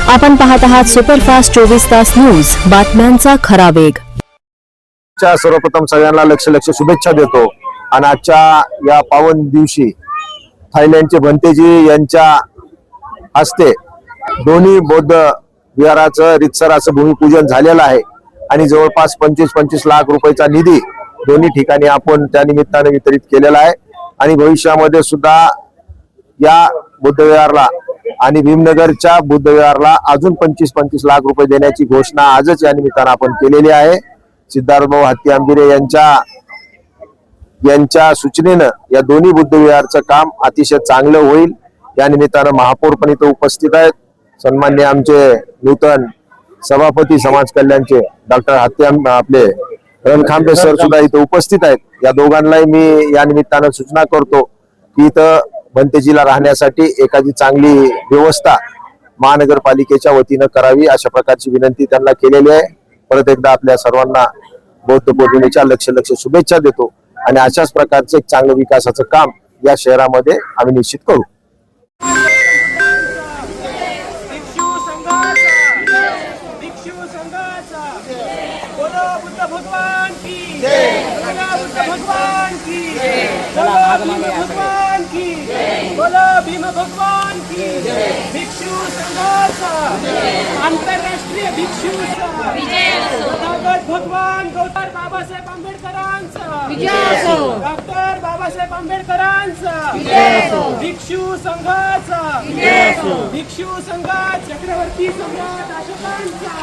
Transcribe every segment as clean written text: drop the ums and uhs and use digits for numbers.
आपण पाहत आहात सुपरफास्ट 24 तास न्यूज, बातम्यांचा खरा वेग। सर्वप्रथम सगळ्यांना लक्ष शुभेच्छा देतो आणि आजच्या या पावन दिवशी थायलंडचे भंतेजी यांच्या हस्ते दोन्ही बौद्ध विहाराचं रितसर असं भूमिपूजन झालेलं आहे आणि जवळपास 25 लाख रुपयाचा निधी दोन्ही ठिकाणी आपण त्या निमित्ताने वितरित केलेला आहे आणि भविष्यामध्ये सुद्धा या बुद्ध विहारला आणि भीमनगरच्या बुद्ध विहारला अजून 25 लाख रुपये देण्याची घोषणा आजच या निमित्तानं आपण केलेली आहे। सिद्धार्थभाऊ हत्ती आंबिरे यांच्या सूचनेनं या दोन्ही बुद्ध विहारचं काम अतिशय चांगलं होईल। या निमित्तानं महापौर पण इथं उपस्थित आहेत, सन्माननीय आमचे नूतन सभापती समाज कल्याणचे डॉक्टर हत्ती आपले रणखांबे सर सुद्धा इथं उपस्थित आहेत। या दोघांनाही मी या निमित्तानं सूचना करतो की इथं भंतेजीला राहण्यासाठी एखादी चांगली व्यवस्था महानगरपालिकेच्या वतीनं करावी, अशा प्रकारची विनंती त्यांना केलेली आहे। परत एकदा आपल्या सर्वांना बौद्ध पौर्णिमेच्या लक्ष शुभेच्छा देतो आणि अशाच प्रकारचे एक चांगलं विकासाचं काम या शहरामध्ये आम्ही निश्चित करू। भीम भगवान की भिक्षु संघाचा आंतरराष्ट्रीय भिक्षु भगवान डॉक्टर बाबासाहेब आंबेडकरांचा डॉक्टर बाबासाहेब आंबेडकरांचा भिक्षु संघाचा भिक्षु संघात चक्रवर्ती सम्राट अशोकांचा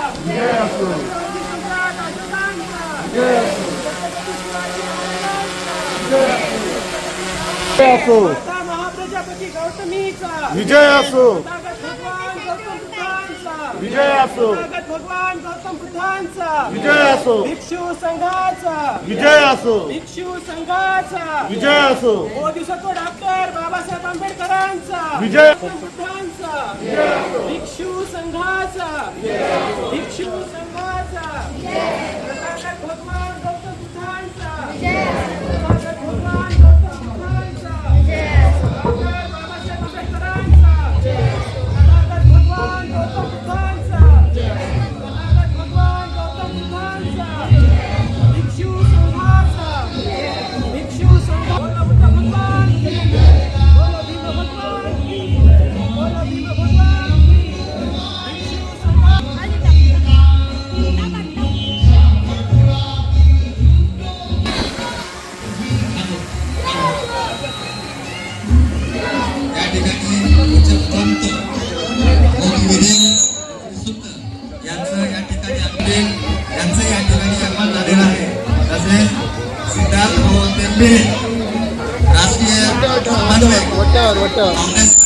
महाप्रजापती गौतमीचा विजय असो, भगवान गौतम बुद्धांचा विजय असो, भगवान गौतम बुद्धांचा विजय असो, भिक्षु संघाचा विजय असो, भिक्षु संघाचा विजय असो, बोधिसत्व डॉक्टर बाबासाहेब आंबेडकरांचा विजय बुद्धांचा भिक्षु संघाचा भिक्षु संघाचा भगवान गौतम बुद्धांचा भगवान गौतम बुद्धांचा बाबासाहेब आंबेडकरांचा भगवान गौतम बुद्धांचा भगवान गौतम बुद्धांचा भिक्षु संघाचा भिक्षु संघ बुद्ध भगवान की बोलो भीम भगवान की बोलो भीम भगवान की भिक्षु संघ राष्ट्रीय समन्वयक काँग्रेस